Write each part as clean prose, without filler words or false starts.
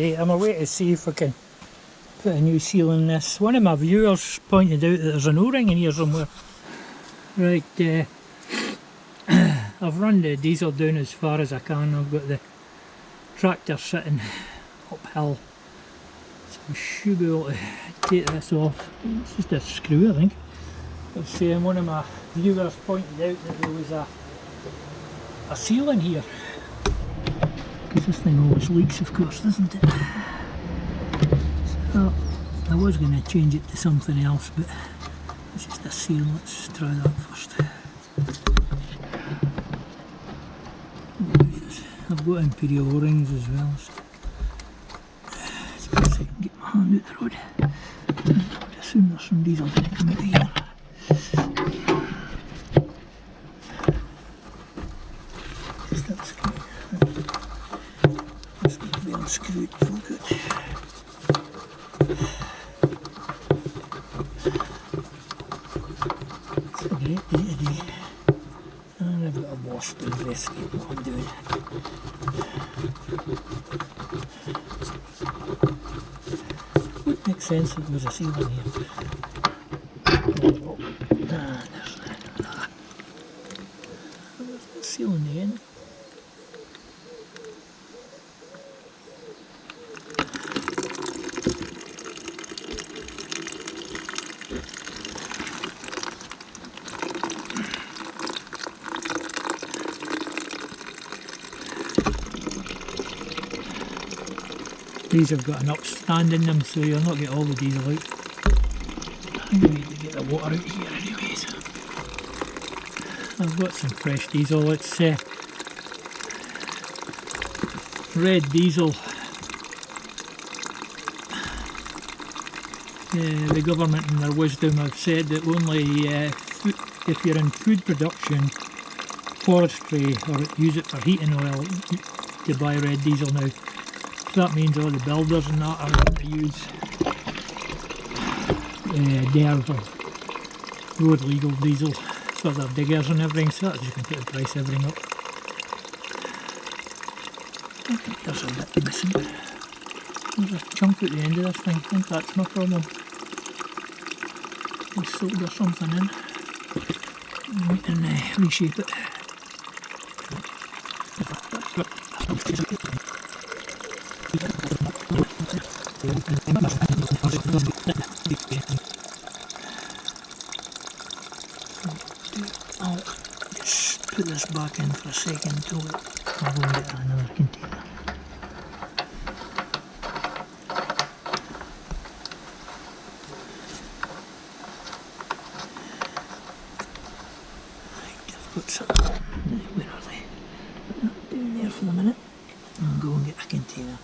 today. I'm away to see if we can put a new seal in this. One of my viewers pointed out that there's an O-ring in here somewhere. Right, I've run the diesel down as far as I can. I've got the tractor sitting uphill, so we should be able to take this off. It's just a screw, I think. I was saying one of my viewers pointed out that there was a seal in here, because this thing always leaks, of course, doesn't it? So I was going to change it to something else, but it's just a seal. Let's try that first. I've got imperial O-rings as well, so let's see if I can get my hand out the road. I would assume there's some diesel going to come out of here. Just unscrew. This needs to be unscrewed real good. It's a great day today. And I've got a wasp investigating what I'm doing. Would make sense if there was a seal in here. There's a seal in the end. These have got an upstand in them, so you'll not get all the diesel out. I need to get the water out here anyways. I've got some fresh diesel. It's red diesel. The government in their wisdom have said that only if you're in food production, forestry, or use it for heating oil, to buy red diesel now. That means all the builders and that are going to use DERV or road legal diesel for their diggers and everything, so that just can put the price of everything up. I think there's a bit missing. There's a chunk at the end of this thing. I think that's my problem. Let's solder something in and we can reshape it. I'll just put this back in for a second until I'll go and get another container. Right, I've got some. Where are they? Down there for the minute. I'll go and get a container.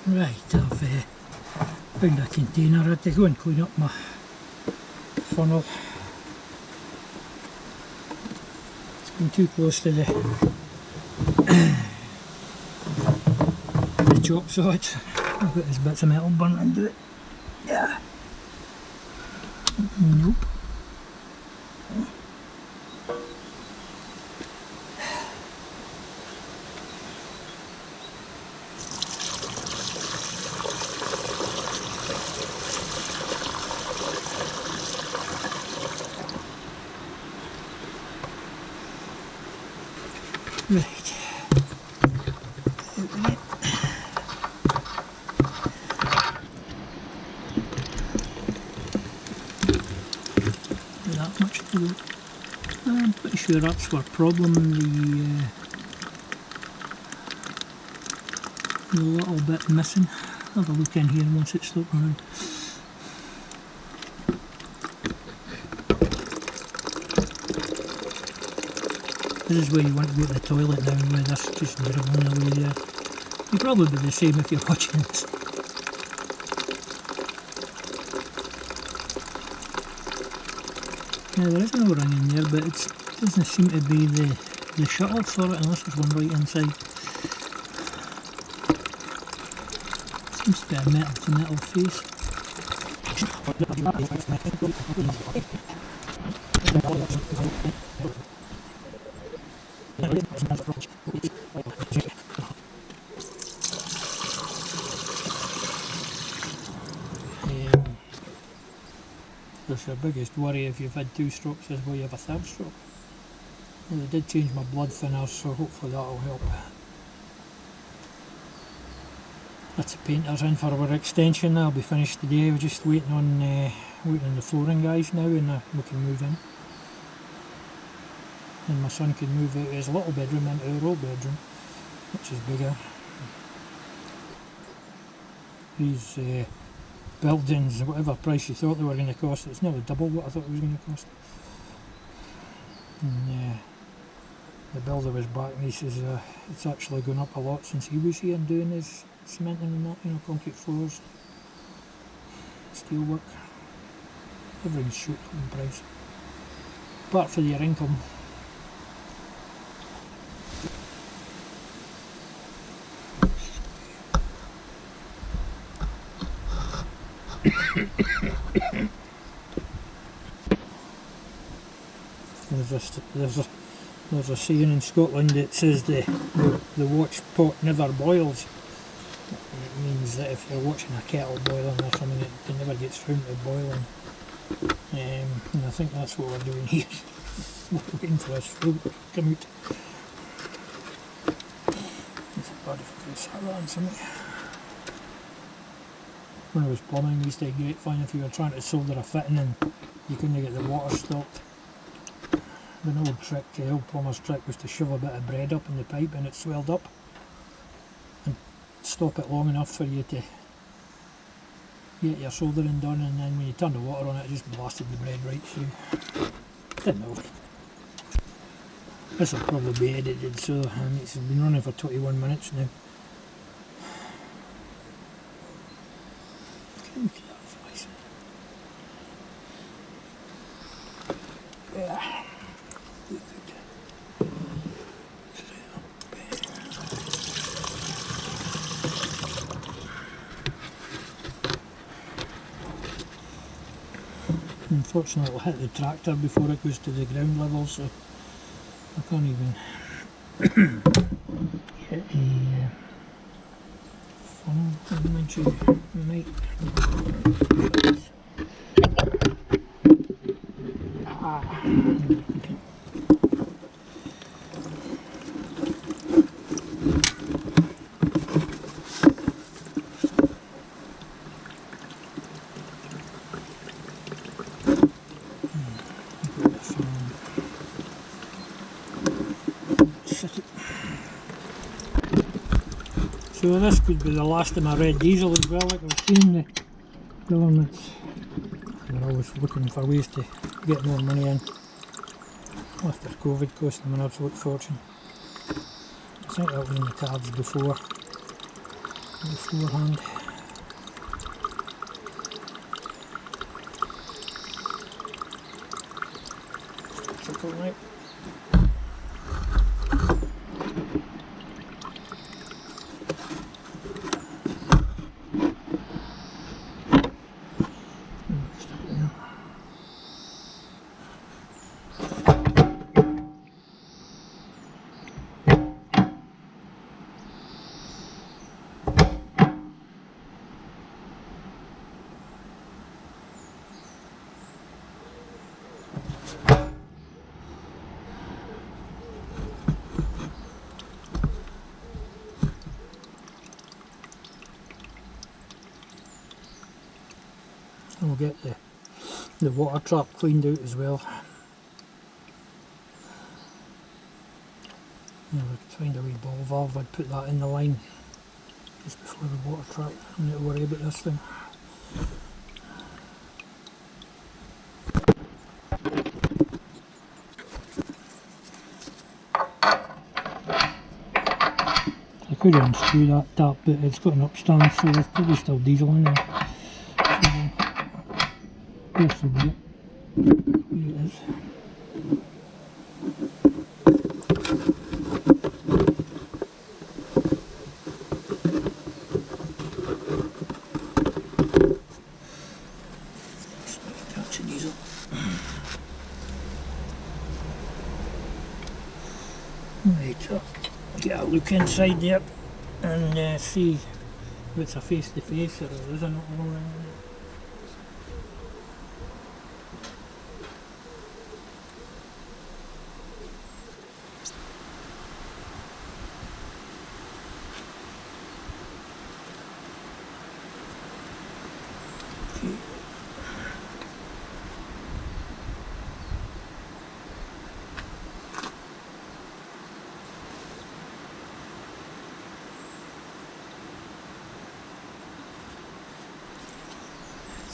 Right, I've found a container. I had to go and clean up my funnel. It's been too close to the chop saw. I've got these bits of metal burnt into it. Yeah. Nope. Right, out we get. That much to go. I'm pretty sure that's our problem, the little bit missing. Have a look in here once it's stopped running. This is where you want to go to the toilet now, where this just dribbling away there. You'll probably be the same if you're watching this. Yeah, there is no ring in there, but it doesn't seem to be the shuttle for it, unless there's one right inside. Seems to be a metal to metal face. That's your biggest worry if you've had 2 strokes is will you have a 3rd stroke. Well, I did change my blood thinners, so hopefully that'll help. That's the painters in for our extension. That'll be finished today. We're just waiting on the flooring guys now, and we can move in. And my son can move out of his little bedroom into our old bedroom, which is bigger. These buildings, whatever price you thought they were going to cost, it's nearly double what I thought it was going to cost. And the builder was back and he says it's actually gone up a lot since he was here doing his cementing and that, you know, concrete floors, steel work. Everything's shooting up in price. Apart from your income. There's a saying in Scotland that says the watch pot never boils. And it means that if you're watching a kettle boiling or something, it never gets round to boiling. And I think that's what we're doing here. We're waiting for this fruit to come out. It's bad if I could sat that on something. When I was plumbing, we used to get great fun if you were trying to solder a fitting and you couldn't get the water stopped. The old trick, the old plumber's trick, was to shove a bit of bread up in the pipe and it swelled up and stop it long enough for you to get your soldering done, and then when you turned the water on it just blasted the bread right through. Didn't know. This will probably be edited, so it's been running for 21 minutes now. Yeah. Unfortunately it'll hit the tractor before it goes to the ground level, so I can't even get a funnel. I might So this could be the last of my red diesel as well. Like I've seen the governments, they're always looking for ways to get more money in. After COVID cost them an absolute fortune. I think that was in the cards beforehand. Trickle right. And we'll get the water trap cleaned out as well. If I could find a wee ball valve, I'd put that in the line just before the water trap. I don't need to worry about this thing. I could unscrew that tap, but it's got an upstand, so there's probably still diesel in there. This will be it. Here it is. Catch a diesel. Right, so get a look inside there and see if it's a face to face or there isn't all around there. Let's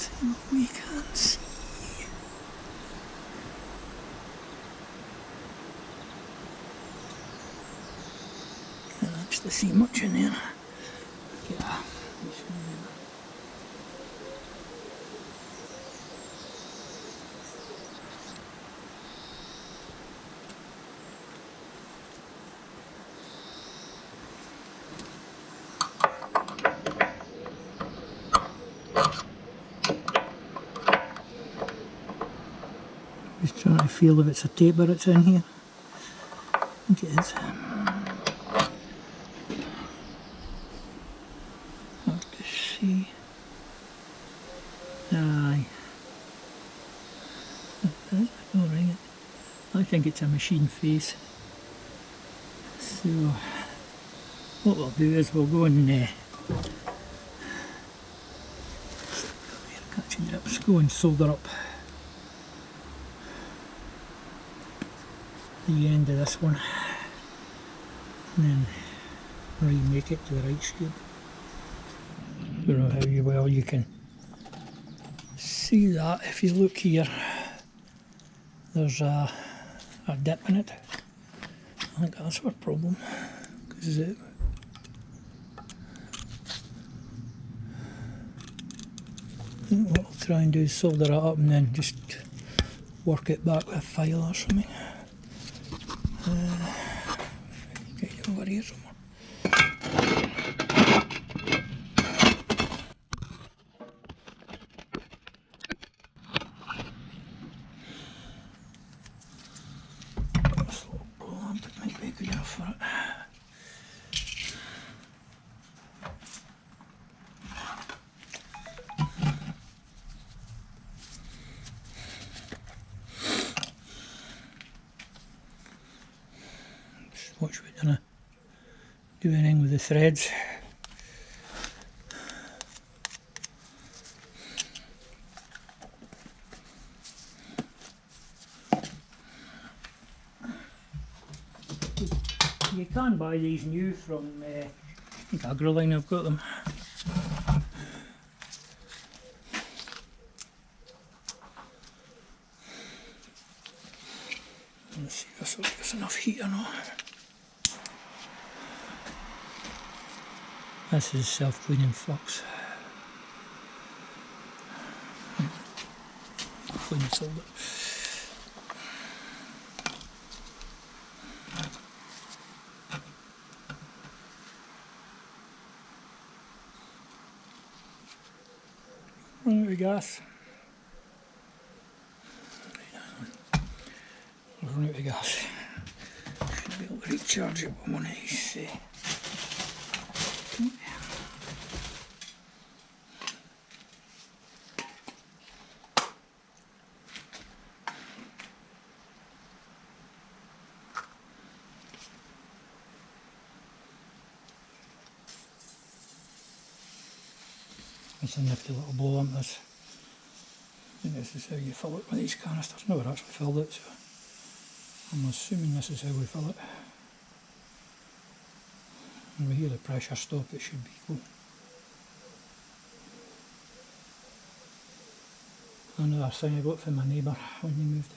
see what we can see. Can't actually see much in there. Yeah. Just trying to feel if it's a taper that's in here. I think it is. Hard to see. Aye. Alright. I think it's a machine face. So what we'll do is we'll go and catching drips, go and solder up the end of this one and then remake it to the right shape. I don't know how well you can see that. If you look here, there's a dip in it. I think that's our problem, because what I'll try and do is solder it up and then just work it back with a file or something. Get it over here somewhere. This little blow lamp, it might be good enough for it. Watch we don't do anything with the threads. You can buy these new from Avilable, I've got them. Let's see if this will give us enough heat or not. This is self-cleaning flux. Clean the solder. Run out of gas. Run out of gas. Should be able to recharge it with one of these. It's a nifty little blow lamp this. I think this is how you fill it with these canisters. Never actually filled it, so I'm assuming this is how we fill it. When we hear the pressure stop, it should be cool. Another thing I got from my neighbour when he moved.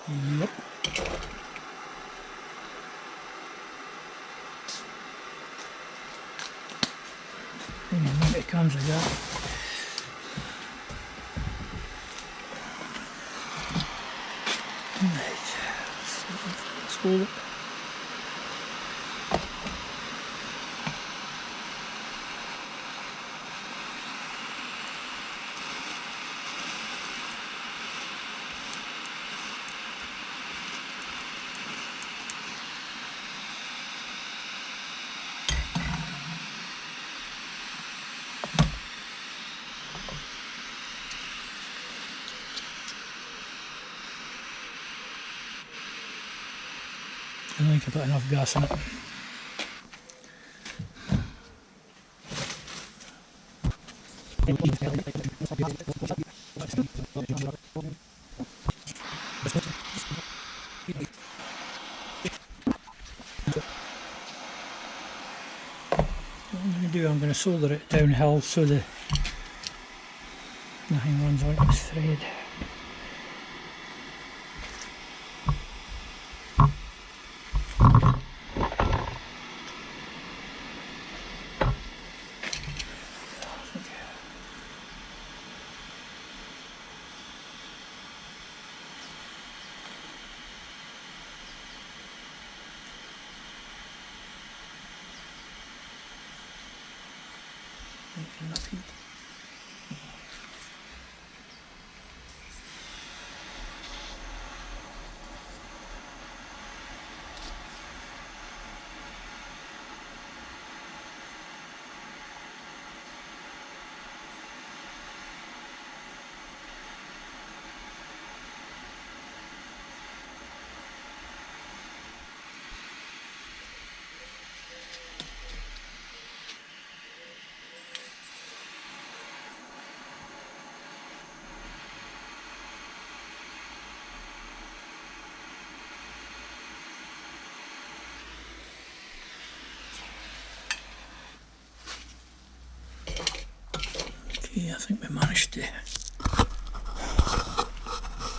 Yep. Anyway, it comes like that. Right, let's hold it. I think I put enough gas in it. I'm going to solder it downhill so the nothing runs onto this thread. Enough heat. Okay, I think we managed to.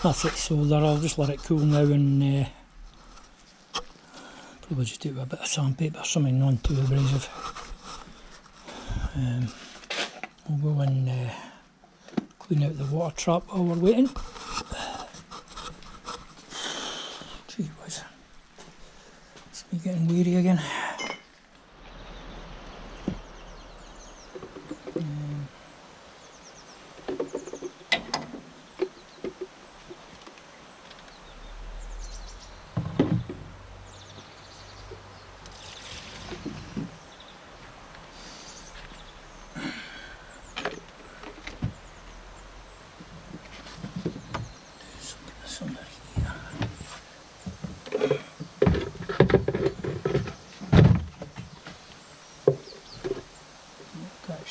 That's it, solder. I'll just let it cool now and probably just do it with a bit of sandpaper, something non too abrasive. We'll go and clean out the water trap while we're waiting. Gee whiz, it's me getting weary again.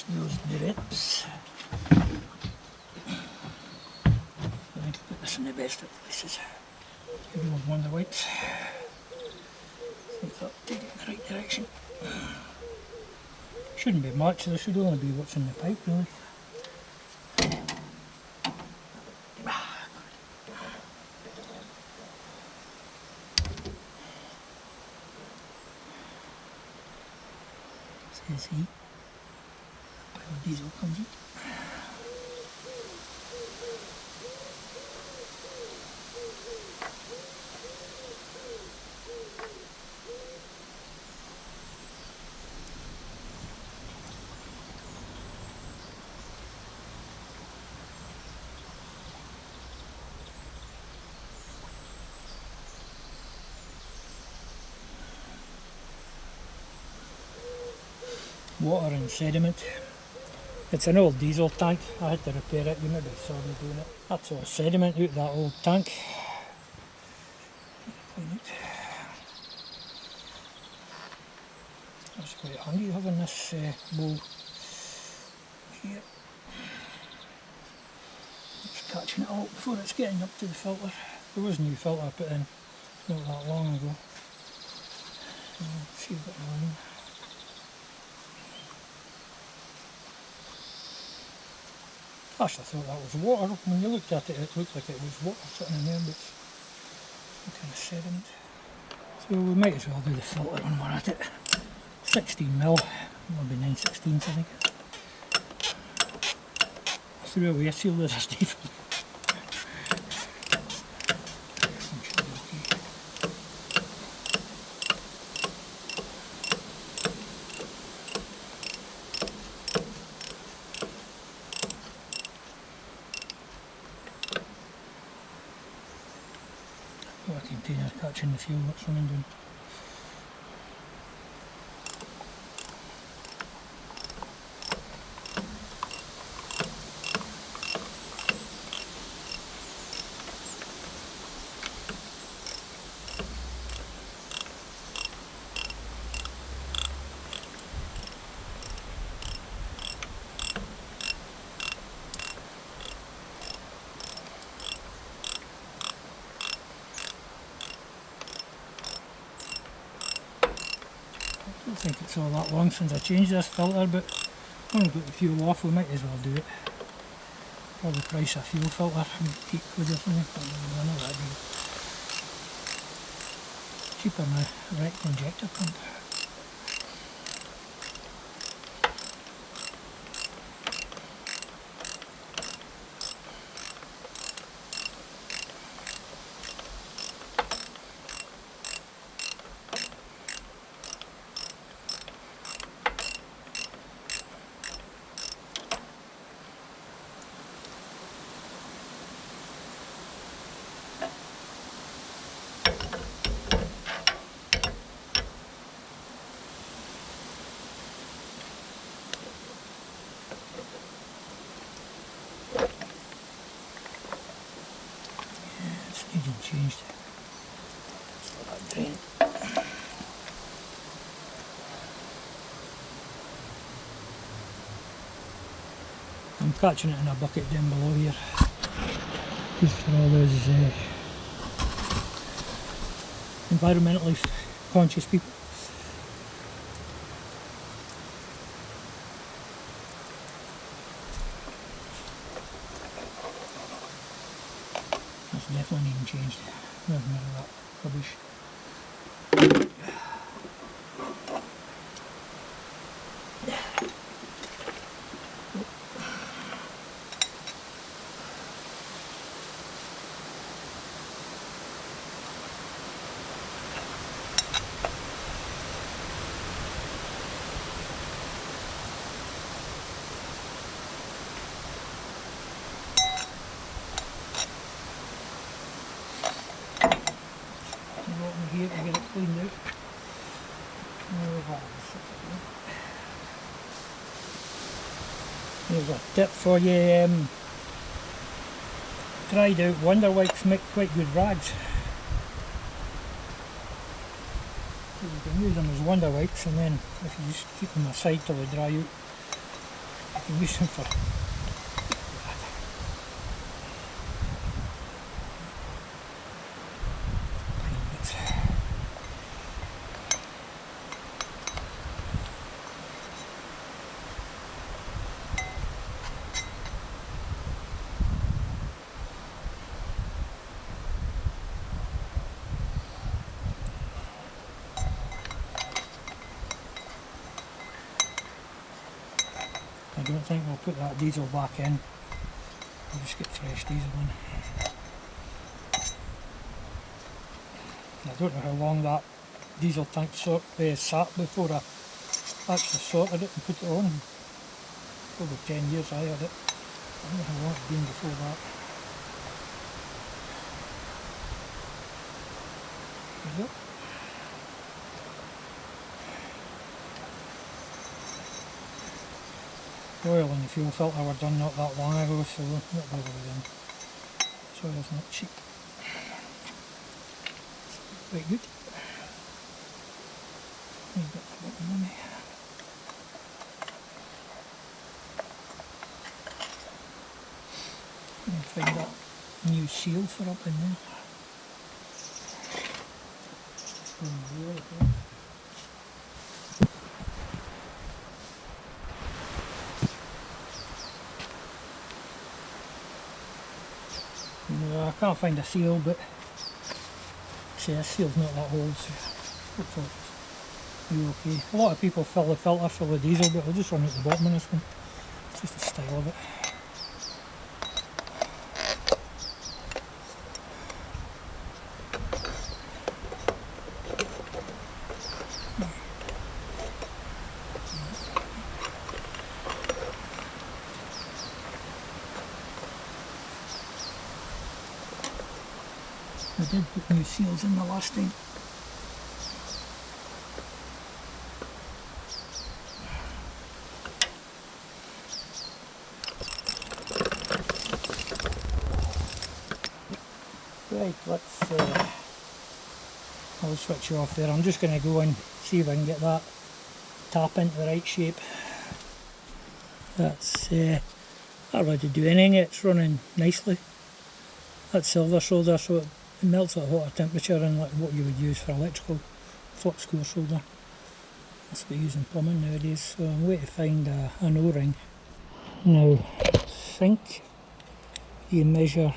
Those drips. I think I put this in the best of places. Give you one of the wipes. See if that'll take it in the right direction. Shouldn't be much, there should only be what's in the pipe really. Says he. Diesel comes in. Water and sediment. It's an old diesel tank. I had to repair it. You maybe saw me doing it. That's all sediment out of that old tank. Clean it. That's quite handy having this bowl here. Just catching it all before it's getting up to the filter. There was a new filter put in not that long ago. See what we're in. First I thought that was water. When you looked at it, it looked like it was water sitting in there, but it's some kind of sediment. So we might as well do the filter when we're at it. 16mm, maybe 9/16 I think. I threw away a seal there, Steve. A container catching the fuel that's running down. think it's all that long since I changed this filter, but when we've got the fuel off we might as well do it. Probably price a fuel filter, £8 or something, I know that'd be cheaper than a wrecked injector pump. Needing changed. Let's let that drain. I'm catching it in a bucket down below here, just for all those environmentally conscious people. That's definitely needing changed. Nothing out of that rubbish. Here to get it cleaned out. Here's a tip for you, dried out wonder wipes make quite good rags. So you can use them as wonder wipes, and then if you just keep them aside till they dry out, you can use them for I don't think we'll put that diesel back in. We'll just get fresh diesel in. I don't know how long that diesel tank sat before I actually sorted it and put it on. Probably 10 years I had it. I don't know how long it's been before that. There you go. The oil and the fuel filter were done not that long ago, so not bother with them. This oil's not cheap. It's quite good. You've got a bit of money. You can find that new seal for up in there. No, I can't find a seal, but see, the seal's not that old, so hopefully it's okay. A lot of people fill the filter full of diesel, but I'll just run out the bottom of this one. It's just the style of it. I did put new seals in the last time. Right, I'll switch you off there. I'm just going to go and see if I can get that tap into the right shape. That's not ready to do anything, it's running nicely. That's silver solder, so it melts at a hotter temperature than like what you would use for electrical flux core solder. That's what we're using plumbing nowadays, so I'm going to find an O-ring. Now, I think you measure,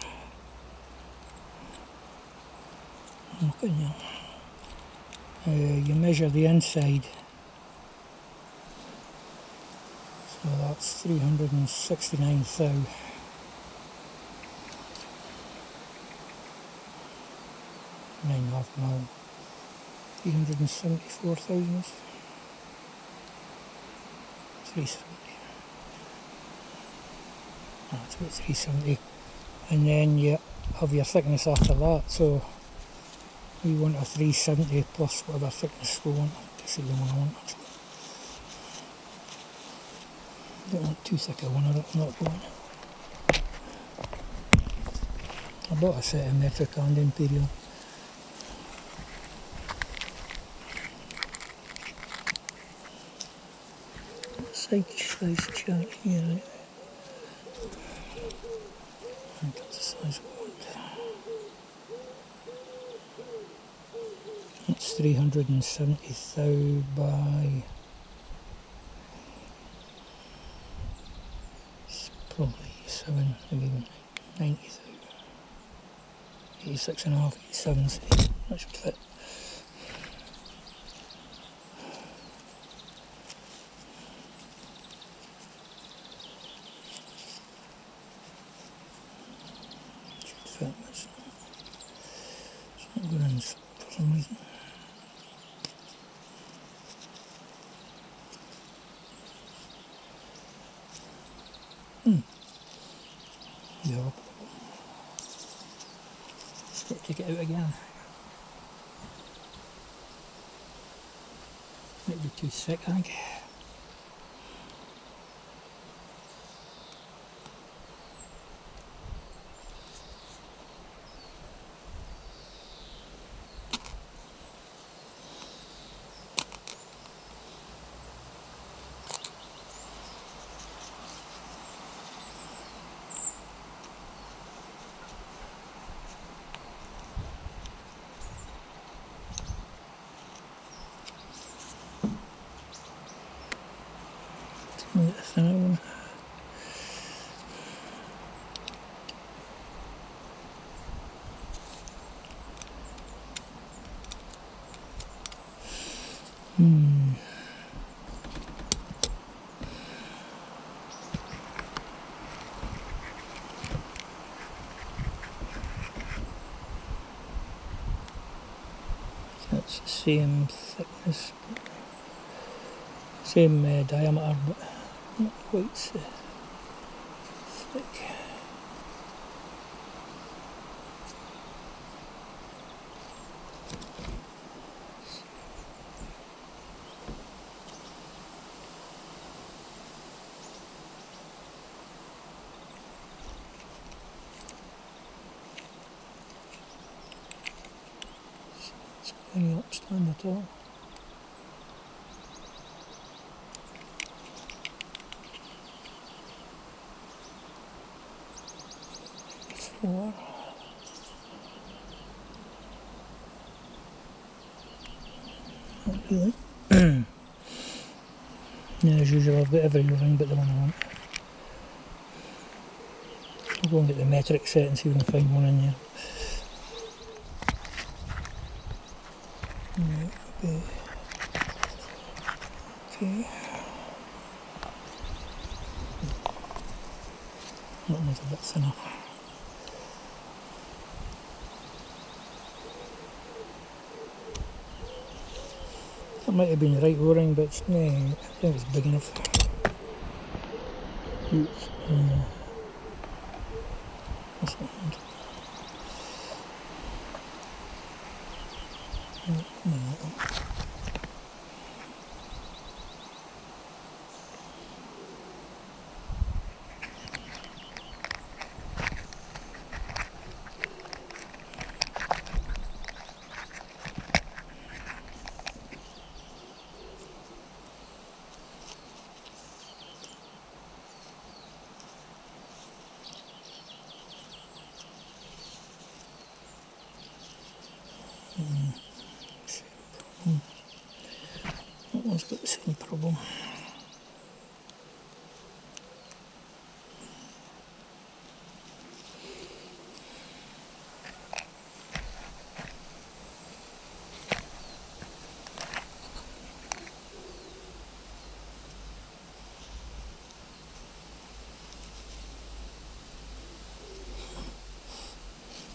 you measure the inside, so that's 369 thou. 9.5 mil, 374 thousandths, 370. That's about 370, and then you have your thickness after that. So we want a 370 plus whatever thickness we want. To see the one I want actually. Don't want too thick a one or not one. I bought a set of metric and imperial. Size chart here anyway. I think that's the size I want. It's 370 thou by, it's probably 7, maybe 90 thou. 86.5, 87, so that should fit. It's not going in for some reason. Yeah, let's take it out again. Might be too thick, I think. Get the thinner one. That's the same thickness, same diameter, but not quite so thick. It's any upstand at all. Four. Not really. Yeah, as usual, I've got every ring but the one I want. I'll go and get the metric set and see if we can find one in there. Okay. That one's a bit thinner. That might have been the right O-ring, but it's, no, I think it's big enough. That's not good. one's got the same problem.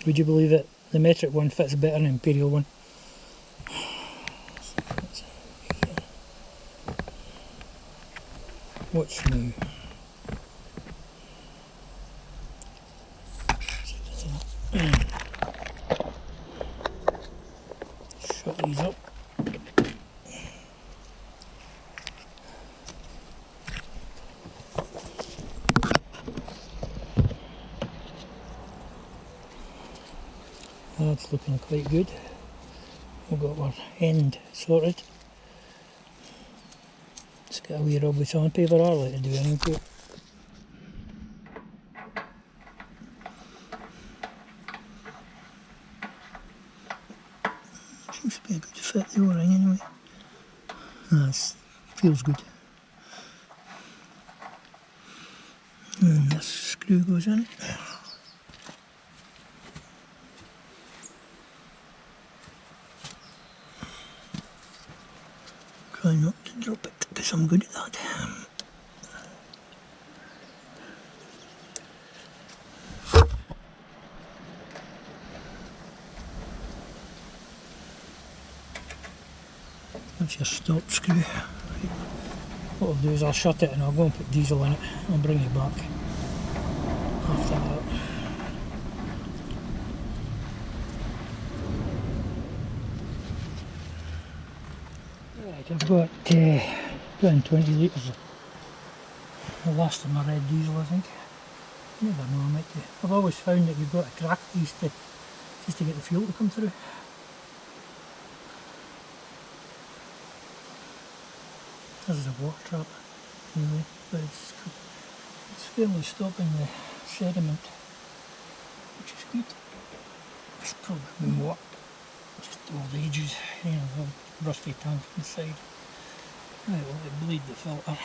Would you believe it? The metric one fits better than the imperial one. What's new? Shut these up. That's looking quite good. We've got our end sorted. Let's get a wee rub with sandpaper. I like to do anything to it. Seems to be a good fit, the O-ring anyway. That feels good. And this screw goes in. Try not to drop it because I'm good at that. That's your stop screw. Right. What I'll do is I'll shut it and I'll go and put diesel in it. I'll bring it back after that. Right, I've got put in 20 litres of the last of my red diesel, I think. You never know, I might do. I've always found that you've got to crack these just to get the fuel to come through. This is a water trap, really, but it's fairly stopping the sediment, which is good. It's probably been what? Just old ages, you know, the rusty tank inside. Right, well, it bleed the filter.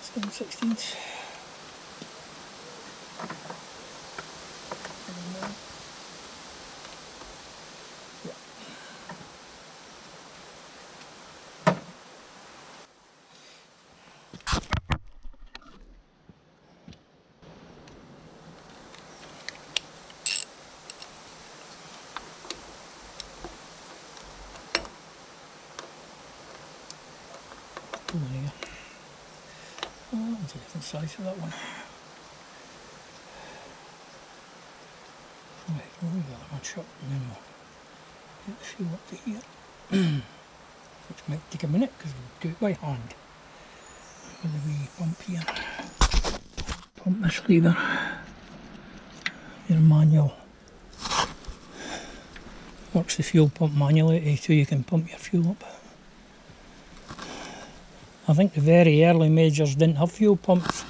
7/16. Oh, that's a different size for that one. Right, well, we've got that one shut and then we'll get the fuel up to here. Which might take a minute because we'll do it by hand. With a wee pump here. Pump this lever. Your manual. Works the fuel pump manually so you can pump your fuel up. I think the very early majors didn't have fuel pumps,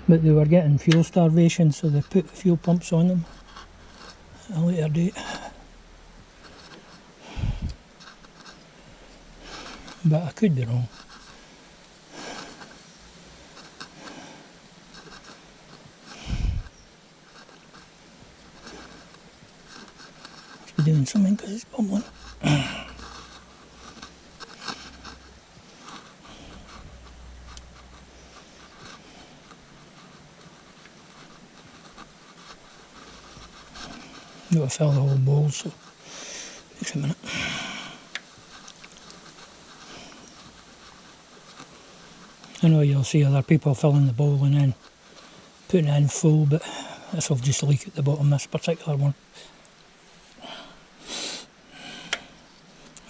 but they were getting fuel starvation, so they put the fuel pumps on them at a later date. But I could be wrong. Must be doing something because it's bubbling. Got to fill the whole bowl, so it takes a minute. I know you'll see other people filling the bowl and then putting it in full, but this will just leak at the bottom, this particular one.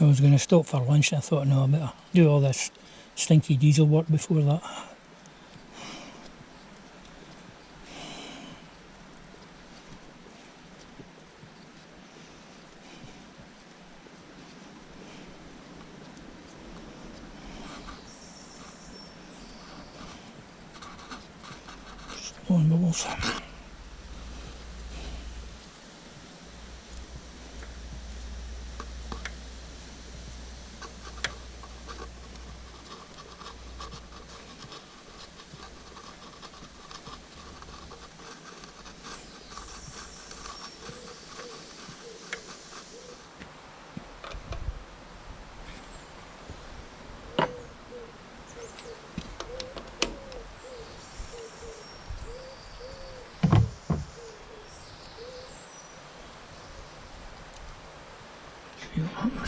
I was going to stop for lunch and I thought, no, I better do all this stinky diesel work before that. Blowing bubbles.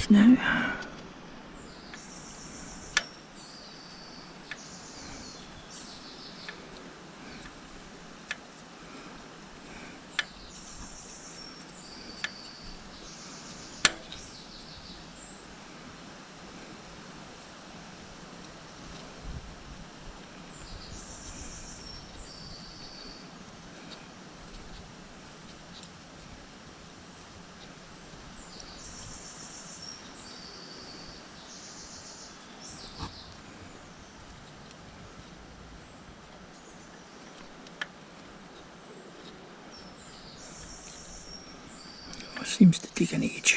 just now. Seems to take an age.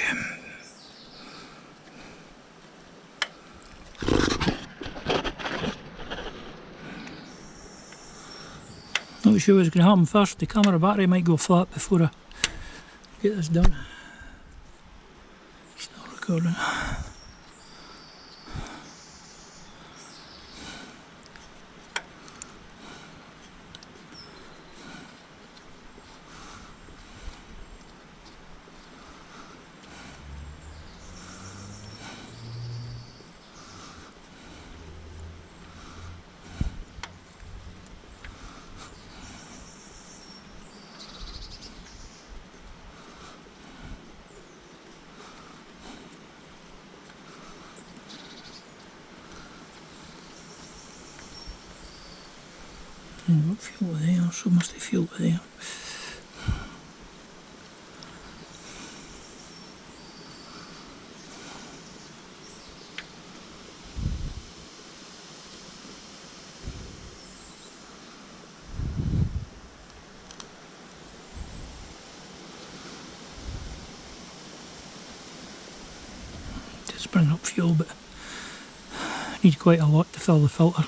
Not sure what's going to happen first. The camera battery might go flat before I get this done. It's not recording. Got fuel there, so must have fuel there. Just bring up fuel, but I need quite a lot to fill the filter.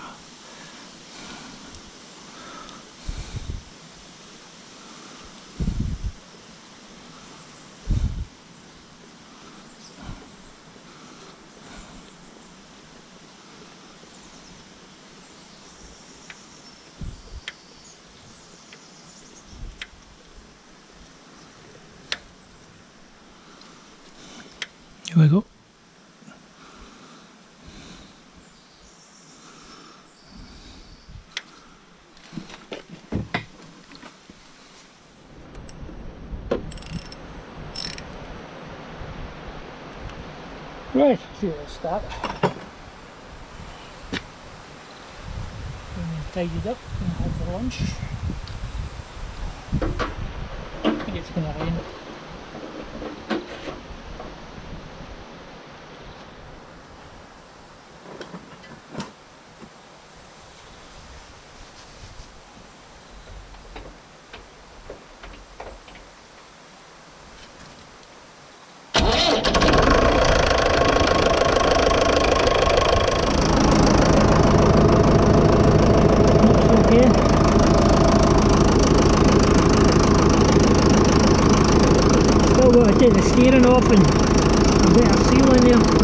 Here we go. Right, see where let's start. Tidied up and have for lunch. I think it's going to rain. Still got to take the steering off and a bit of seal in there.